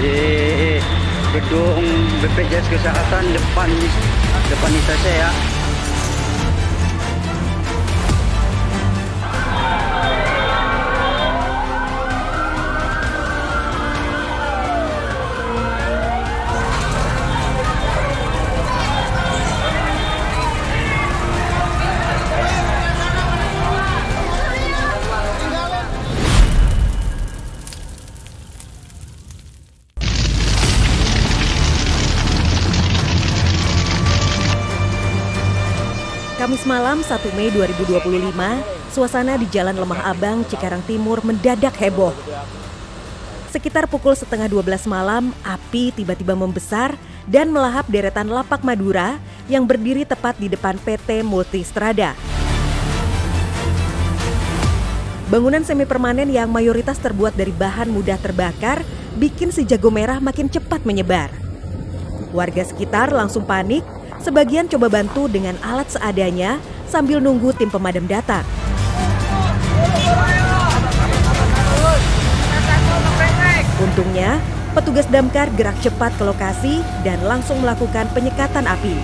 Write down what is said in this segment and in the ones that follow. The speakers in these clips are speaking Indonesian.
di gedung BPJS Kesehatan depan ITC ya. Kamis malam 1 Mei 2025, suasana di Jalan Lemah Abang, Cikarang Timur mendadak heboh. Sekitar pukul 11:30 malam, api tiba-tiba membesar dan melahap deretan lapak Madura yang berdiri tepat di depan PT Multistrada. Bangunan semi permanen yang mayoritas terbuat dari bahan mudah terbakar bikin si jago merah makin cepat menyebar. Warga sekitar langsung panik. Sebagian coba bantu dengan alat seadanya sambil nunggu tim pemadam datang. Untungnya, petugas damkar gerak cepat ke lokasi dan langsung melakukan penyekatan api.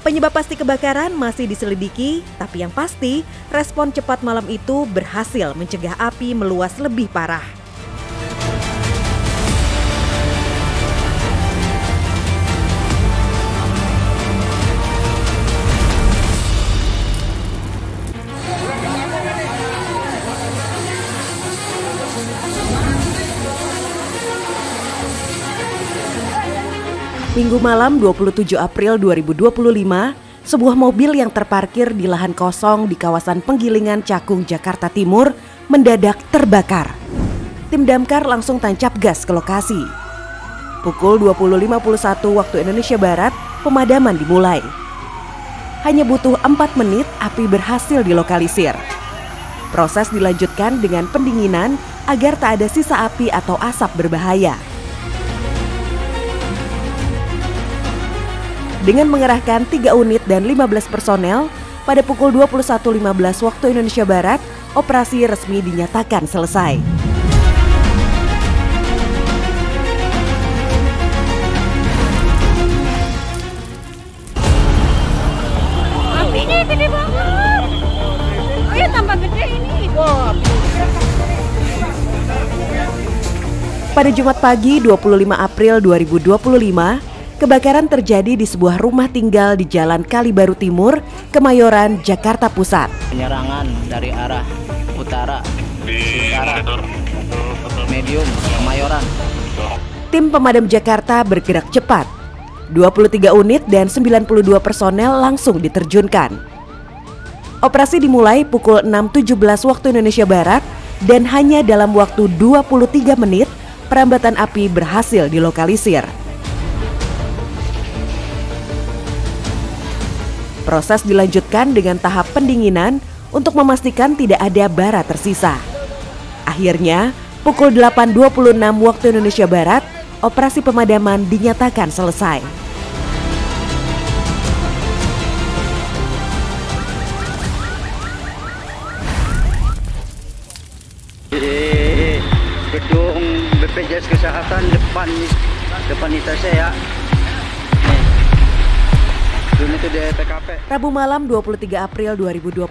Penyebab pasti kebakaran masih diselidiki, tapi yang pasti respon cepat malam itu berhasil mencegah api meluas lebih parah. Minggu malam 27 April 2025, sebuah mobil yang terparkir di lahan kosong di kawasan Penggilingan Cakung, Jakarta Timur mendadak terbakar. Tim damkar langsung tancap gas ke lokasi. Pukul 20.51 waktu Indonesia Barat, pemadaman dimulai. Hanya butuh 4 menit, api berhasil dilokalisir. Proses dilanjutkan dengan pendinginan agar tak ada sisa api atau asap berbahaya. Dengan mengerahkan 3 unit dan 15 personel, pada pukul 21.15 waktu Indonesia Barat, operasi resmi dinyatakan selesai. Apinya gede banget. Ayo tambah gede ini. Pada Jumat pagi 25 April 2025, kebakaran terjadi di sebuah rumah tinggal di Jalan Kalibaru Timur, Kemayoran, Jakarta Pusat. Penyerangan dari arah utara, medium, Kemayoran. Tim pemadam Jakarta bergerak cepat. 23 unit dan 92 personel langsung diterjunkan. Operasi dimulai pukul 6.17 waktu Indonesia Barat dan hanya dalam waktu 23 menit perambatan api berhasil dilokalisir. Proses dilanjutkan dengan tahap pendinginan untuk memastikan tidak ada bara tersisa. Akhirnya, pukul 8.26 waktu Indonesia Barat, operasi pemadaman dinyatakan selesai. Di gedung BPJS Kesehatan depan ITC ya. Itu di TKP. Rabu malam 23 April 2025,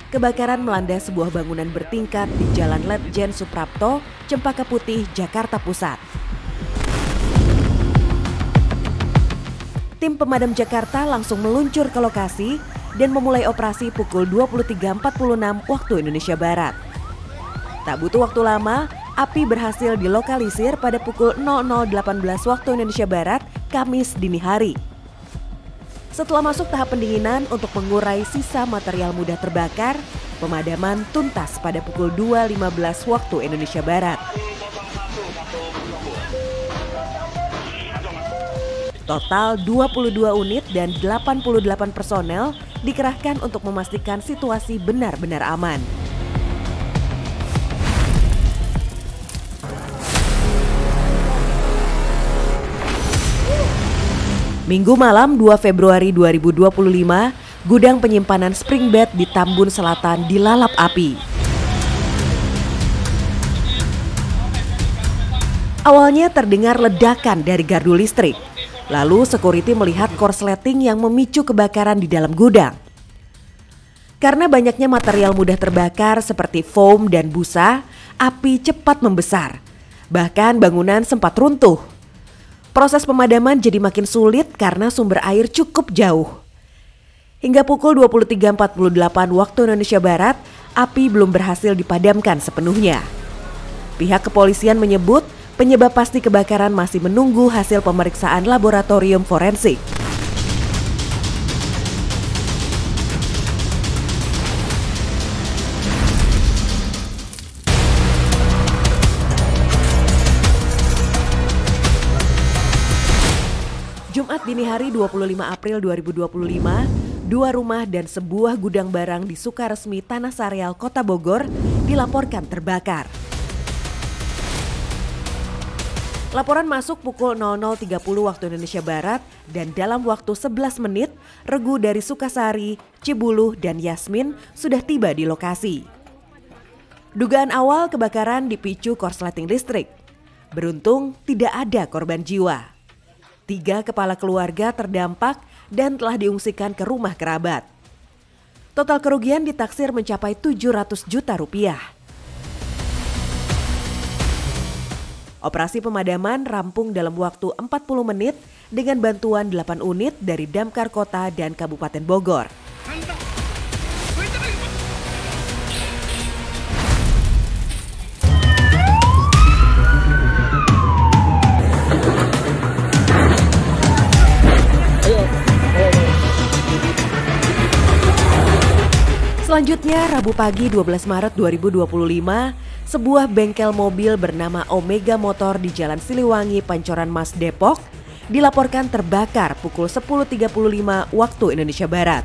kebakaran melanda sebuah bangunan bertingkat di Jalan Letjen Suprapto, Cempaka Putih, Jakarta Pusat. Tim pemadam Jakarta langsung meluncur ke lokasi dan memulai operasi pukul 23.46 waktu Indonesia Barat. Tak butuh waktu lama, api berhasil dilokalisir pada pukul 00.18 waktu Indonesia Barat, Kamis dini hari. Setelah masuk tahap pendinginan untuk mengurai sisa material mudah terbakar, pemadaman tuntas pada pukul 2.15 waktu Indonesia Barat. Total 22 unit dan 88 personel dikerahkan untuk memastikan situasi benar-benar aman. Minggu malam 2 Februari 2025, Gudang penyimpanan spring bed di Tambun Selatan dilalap api. Awalnya terdengar ledakan dari gardu listrik. Lalu security melihat korsleting yang memicu kebakaran di dalam gudang. Karena banyaknya material mudah terbakar seperti foam dan busa, api cepat membesar. Bahkan bangunan sempat runtuh. Proses pemadaman jadi makin sulit karena sumber air cukup jauh. Hingga pukul 23.48 waktu Indonesia Barat, api belum berhasil dipadamkan sepenuhnya. Pihak kepolisian menyebut penyebab pasti kebakaran masih menunggu hasil pemeriksaan laboratorium forensik. Jumat dini hari 25 April 2025, 2 rumah dan sebuah gudang barang di Sukaresmi Tanah Sareal, Kota Bogor dilaporkan terbakar. Laporan masuk pukul 00.30 waktu Indonesia Barat dan dalam waktu 11 menit, regu dari Sukasari, Cibuluh, dan Yasmin sudah tiba di lokasi. Dugaan awal kebakaran dipicu korsleting listrik. Beruntung tidak ada korban jiwa. 3 kepala keluarga terdampak dan telah diungsikan ke rumah kerabat. Total kerugian ditaksir mencapai 700 juta rupiah. Operasi pemadaman rampung dalam waktu 40 menit dengan bantuan 8 unit dari Damkar Kota dan Kabupaten Bogor. Selanjutnya, Rabu pagi 12 Maret 2025, sebuah bengkel mobil bernama Omega Motor di Jalan Siliwangi, Pancoran Mas, Depok, dilaporkan terbakar pukul 10.35 waktu Indonesia Barat.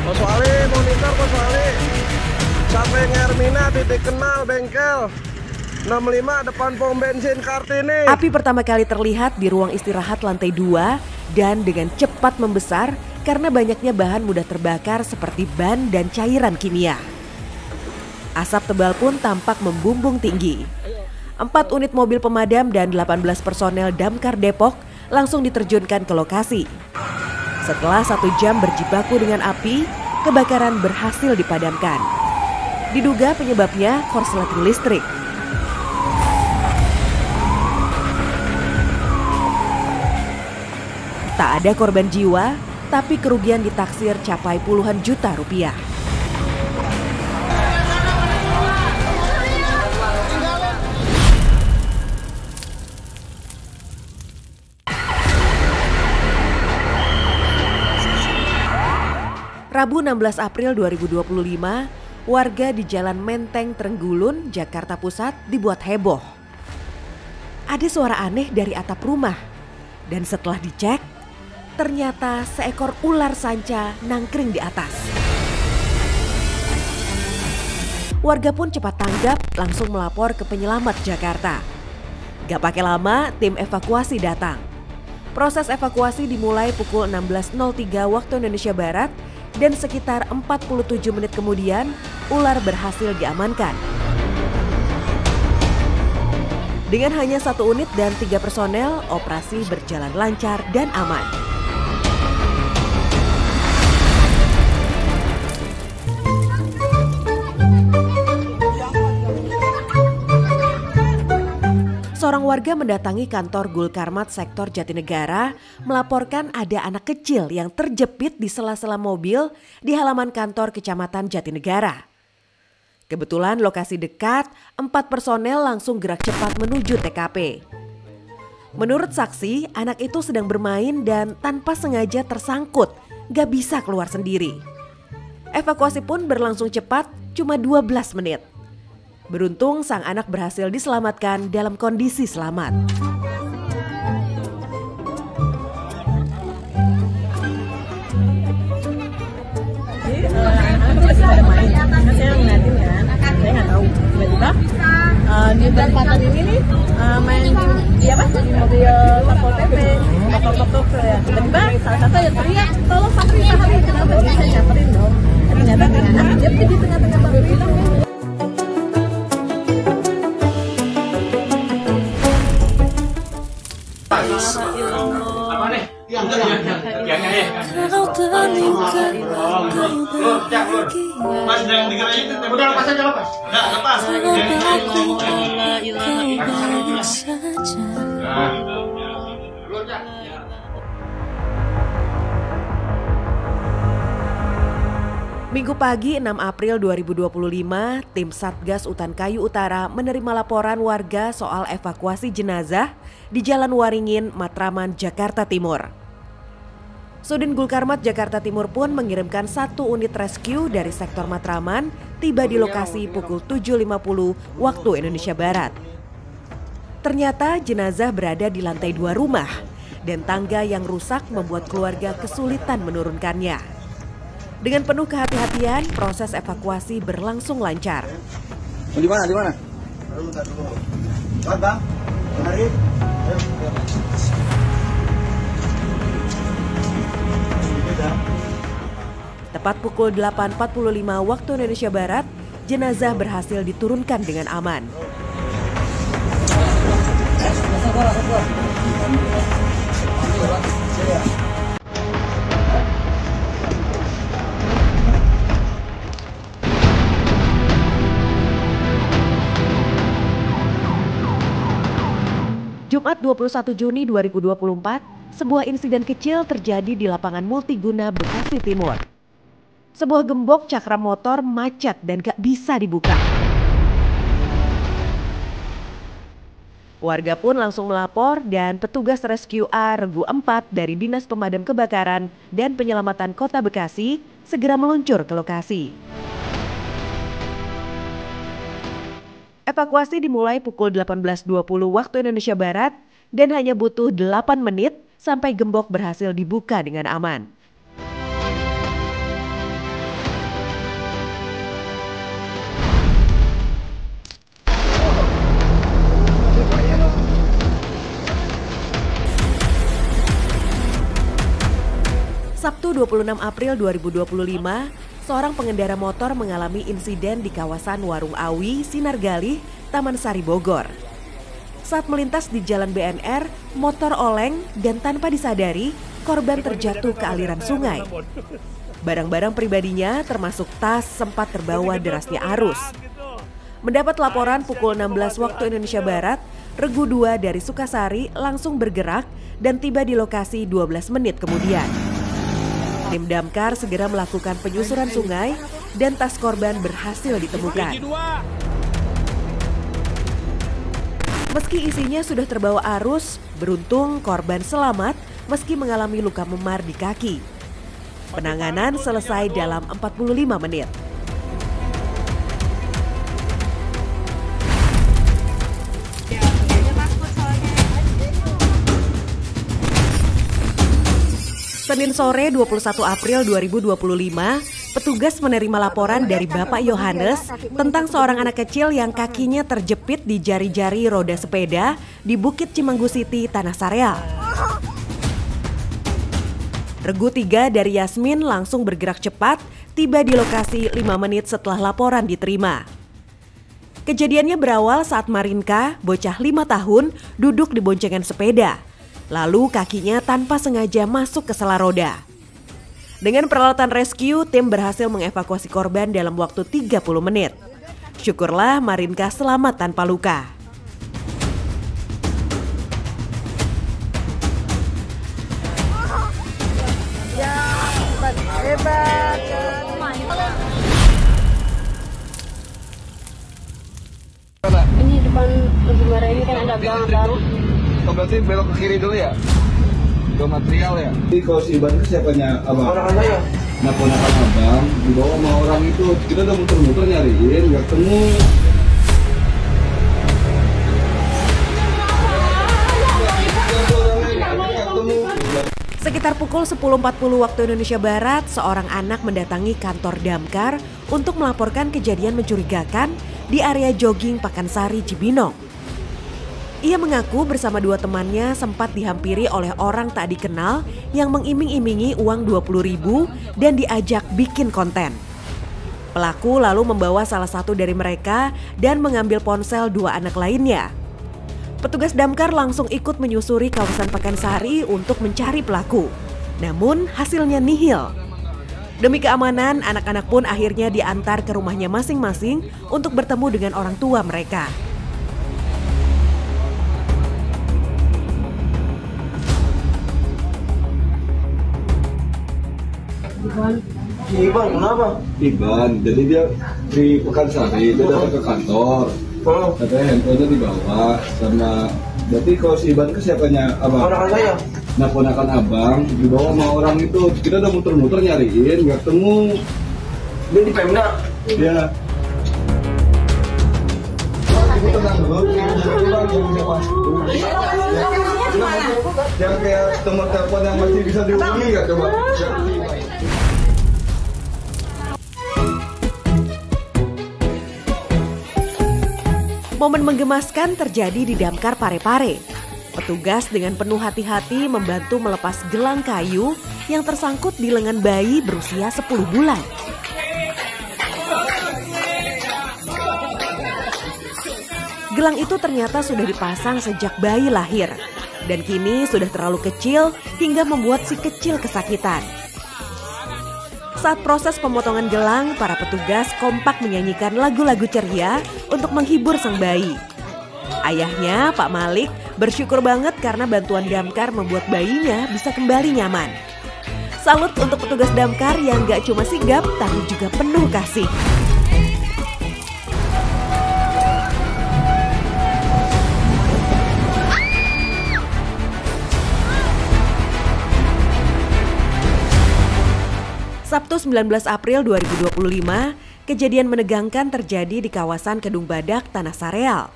Mas Wali, monitor Mas Wali. Sampai Hermina titik kenal bengkel 65 depan pom bensin Kartini. Api pertama kali terlihat di ruang istirahat lantai 2 dan dengan cepat membesar karena banyaknya bahan mudah terbakar seperti ban dan cairan kimia. Asap tebal pun tampak membumbung tinggi. 4 unit mobil pemadam dan 18 personel Damkar Depok langsung diterjunkan ke lokasi. Setelah 1 jam berjibaku dengan api, kebakaran berhasil dipadamkan. Diduga penyebabnya korsleting listrik. Tak ada korban jiwa, tapi kerugian ditaksir capai puluhan juta rupiah. Rabu 16 April 2025, warga di Jalan Menteng, Trenggulun, Jakarta Pusat dibuat heboh. Ada suara aneh dari atap rumah, dan setelah dicek, ternyata seekor ular sanca nangkring di atas. Warga pun cepat tanggap, langsung melapor ke penyelamat Jakarta. Gak pakai lama, tim evakuasi datang. Proses evakuasi dimulai pukul 16.03 waktu Indonesia Barat dan sekitar 47 menit kemudian ular berhasil diamankan. Dengan hanya 1 unit dan 3 personel, operasi berjalan lancar dan aman. Seorang warga mendatangi kantor Gulkarmat sektor Jatinegara melaporkan ada anak kecil yang terjepit di sela-sela mobil di halaman kantor Kecamatan Jatinegara. Kebetulan lokasi dekat, 4 personel langsung gerak cepat menuju TKP. Menurut saksi, anak itu sedang bermain dan tanpa sengaja tersangkut, gak bisa keluar sendiri. Evakuasi pun berlangsung cepat, cuma 12 menit. Beruntung sang anak berhasil diselamatkan dalam kondisi selamat. Anak masih pada main, kan saya ngeliatin kan, saya nggak tahu tiba-tiba di perempatan ini nih main di apa? Di mobil Satpol PP, motor ya. Tiba-tiba salah satu yang teriak, tolong samperin. Kenapa sih saya samperin dong? Ternyata anak dia di tengah-tengah baru itu. Apa nih? Yang Mas jangan digerakin, udah lepas aja lepas. Nah, lepas. Minggu pagi 6 April 2025, tim Satgas Utan Kayu Utara menerima laporan warga soal evakuasi jenazah di Jalan Waringin, Matraman, Jakarta Timur. Sudin Gulkarmat Jakarta Timur pun mengirimkan 1 unit rescue dari sektor Matraman tiba di lokasi pukul 7.50 waktu Indonesia Barat. Ternyata jenazah berada di lantai 2 rumah dan tangga yang rusak membuat keluarga kesulitan menurunkannya. Dengan penuh kehati-hatian, proses evakuasi berlangsung lancar. Di mana? Di mana? Bang. Mari. Tepat pukul 8.45 waktu Indonesia Barat, jenazah berhasil diturunkan dengan aman. Jumat 21 Juni 2024, sebuah insiden kecil terjadi di lapangan multiguna Bekasi Timur. Sebuah gembok cakram motor macet dan gak bisa dibuka. Warga pun langsung melapor dan petugas rescue A Regu 4 dari Dinas Pemadam Kebakaran dan Penyelamatan Kota Bekasi segera meluncur ke lokasi. Evakuasi dimulai pukul 18.20 waktu Indonesia Barat dan hanya butuh 8 menit sampai gembok berhasil dibuka dengan aman. Sabtu 26 April 2025, seorang pengendara motor mengalami insiden di kawasan Warung Awi, Sinargali, Taman Sari, Bogor. Saat melintas di Jalan BNR, motor oleng dan tanpa disadari, korban terjatuh ke aliran sungai. Barang-barang pribadinya termasuk tas sempat terbawa derasnya arus. Mendapat laporan pukul 16 waktu Indonesia Barat, Regu 2 dari Sukasari langsung bergerak dan tiba di lokasi 12 menit kemudian. Tim damkar segera melakukan penyusuran sungai dan tas korban berhasil ditemukan. Meski isinya sudah terbawa arus, beruntung korban selamat meski mengalami luka memar di kaki. Penanganan selesai dalam 45 menit. Senin sore 21 April 2025, petugas menerima laporan dari Bapak Yohanes tentang seorang anak kecil yang kakinya terjepit di jari-jari roda sepeda di Bukit Cimenggu City, Tanah Sareal. Regu 3 dari Yasmin langsung bergerak cepat, tiba di lokasi 5 menit setelah laporan diterima. Kejadiannya berawal saat Marinka, bocah 5 tahun, duduk di boncengan sepeda. Lalu kakinya tanpa sengaja masuk ke sela roda. Dengan peralatan rescue, tim berhasil mengevakuasi korban dalam waktu 30 menit. Syukurlah Marinka selamat tanpa luka. Hebat. Ini depan lebih merah ini kan ada gang baru. Oh, berarti belok ke kiri dulu ya? Ke material ya? Jadi kalau si Iban itu siapanya abang? Orang saya. Nah, ponakan abang dibawa sama orang itu. Kita udah muter-muter nyariin, nggak ketemu. Sekitar pukul 10.40 waktu Indonesia Barat, seorang anak mendatangi kantor damkar untuk melaporkan kejadian mencurigakan di area jogging Pakansari, Cibinong. Ia mengaku bersama 2 temannya sempat dihampiri oleh orang tak dikenal yang mengiming-imingi uang 20.000 dan diajak bikin konten. Pelaku lalu membawa salah satu dari mereka dan mengambil ponsel 2 anak lainnya. Petugas damkar langsung ikut menyusuri kawasan Pakansari untuk mencari pelaku. Namun hasilnya nihil. Demi keamanan, anak-anak pun akhirnya diantar ke rumahnya masing-masing untuk bertemu dengan orang tua mereka. Iban, kenapa? Iban, jadi dia di Pekansari, dia datang ke kantor. Katanya handphonenya dibawa sama, berarti kalau si Iban ke siapanya abang? Ponakan saya. Nah ponakan abang dibawa sama orang itu, kita udah muter-muter nyariin, nggak ketemu. Dia di Pemda. Iya. Ibu tenang dulu, yang kayak nomor telepon yang masih bisa dihubungi nggak coba? Momen menggemaskan terjadi di Damkar Parepare. Petugas dengan penuh hati-hati membantu melepas gelang kayu yang tersangkut di lengan bayi berusia 10 bulan. Gelang itu ternyata sudah dipasang sejak bayi lahir dan kini sudah terlalu kecil hingga membuat si kecil kesakitan. Saat proses pemotongan gelang, para petugas kompak menyanyikan lagu-lagu ceria untuk menghibur sang bayi. Ayahnya, Pak Malik, bersyukur banget karena bantuan damkar membuat bayinya bisa kembali nyaman. Salut untuk petugas damkar yang gak cuma sigap, tapi juga penuh kasih. Sabtu 19 April 2025, kejadian menegangkan terjadi di kawasan Kedung Badak, Tanah Sareal.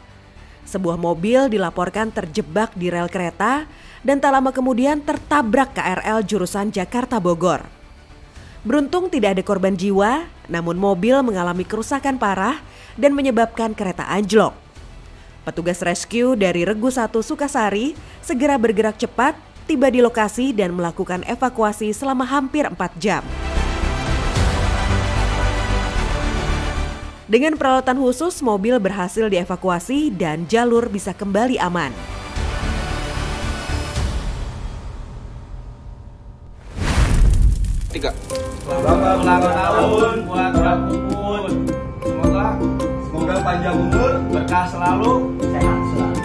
Sebuah mobil dilaporkan terjebak di rel kereta dan tak lama kemudian tertabrak KRL jurusan Jakarta Bogor. Beruntung tidak ada korban jiwa, namun mobil mengalami kerusakan parah dan menyebabkan kereta anjlok. Petugas rescue dari Regu 1 Sukasari segera bergerak cepat, tiba di lokasi dan melakukan evakuasi selama hampir 4 jam. Dengan peralatan khusus, mobil berhasil dievakuasi dan jalur bisa kembali aman. Selamat ulang tahun buat Bang Puput. Semoga panjang umur, berkah selalu, sehat selalu.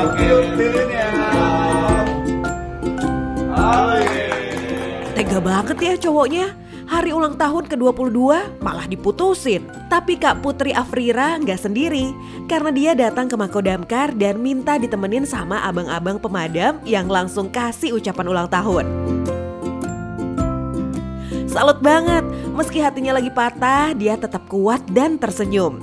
Oke, lilin ya. Tega banget ya cowoknya. Hari ulang tahun ke-22 malah diputusin. Tapi Kak Putri Afrira nggak sendiri karena dia datang ke Mako Damkar dan minta ditemenin sama abang-abang pemadam yang langsung kasih ucapan ulang tahun. Salut banget, meski hatinya lagi patah, dia tetap kuat dan tersenyum.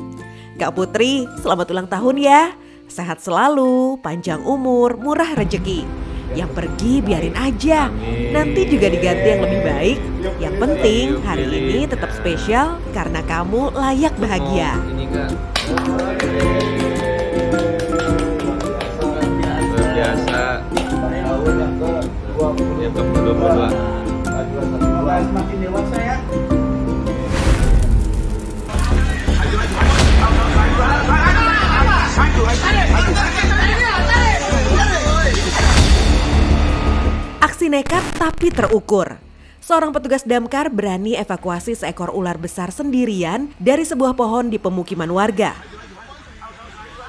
Kak Putri, selamat ulang tahun ya. Sehat selalu, panjang umur, murah rezeki. Yang pergi biarin aja, nanti juga diganti yang lebih baik. Yang penting hari ini tetap spesial karena kamu layak bahagia. Biasa. Ya berdua. Semakin dewasa ya. Aksi nekat tapi terukur. Seorang petugas damkar berani evakuasi seekor ular besar sendirian dari sebuah pohon di pemukiman warga.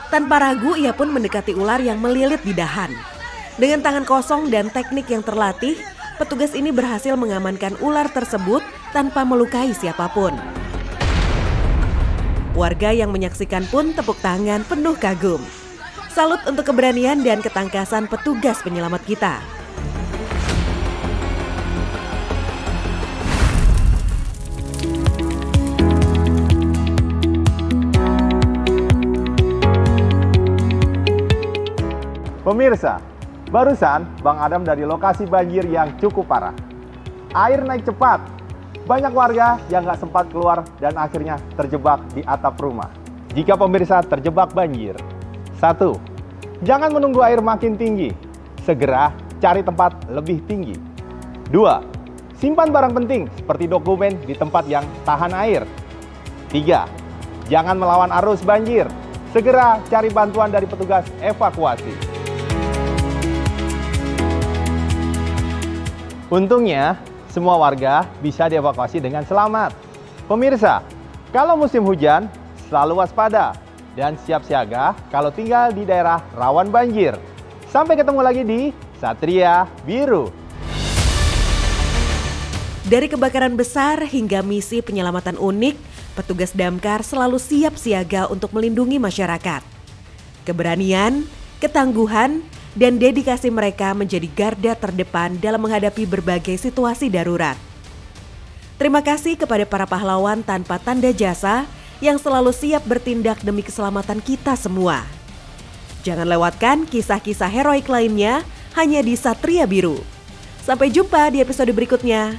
Tanpa ragu, ia pun mendekati ular yang melilit di dahan. Dengan tangan kosong dan teknik yang terlatih, petugas ini berhasil mengamankan ular tersebut tanpa melukai siapapun. Warga yang menyaksikan pun tepuk tangan penuh kagum. Salut untuk keberanian dan ketangkasan petugas penyelamat kita. Pemirsa, barusan Bang Adam dari lokasi banjir yang cukup parah. Air naik cepat, banyak warga yang nggak sempat keluar dan akhirnya terjebak di atap rumah. jika pemirsa terjebak banjir? 1. Jangan menunggu air makin tinggi. Segera cari tempat lebih tinggi. 2. Simpan barang penting seperti dokumen di tempat yang tahan air. 3. Jangan melawan arus banjir. Segera cari bantuan dari petugas evakuasi. Untungnya, semua warga bisa dievakuasi dengan selamat. Pemirsa, kalau musim hujan, selalu waspada dan siap siaga kalau tinggal di daerah rawan banjir. Sampai ketemu lagi di Satria Biru. Dari kebakaran besar hingga misi penyelamatan unik, petugas damkar selalu siap siaga untuk melindungi masyarakat. Keberanian, ketangguhan, dan dedikasi mereka menjadi garda terdepan dalam menghadapi berbagai situasi darurat. Terima kasih kepada para pahlawan tanpa tanda jasa yang selalu siap bertindak demi keselamatan kita semua. Jangan lewatkan kisah-kisah heroik lainnya hanya di Satria Biru. Sampai jumpa di episode berikutnya.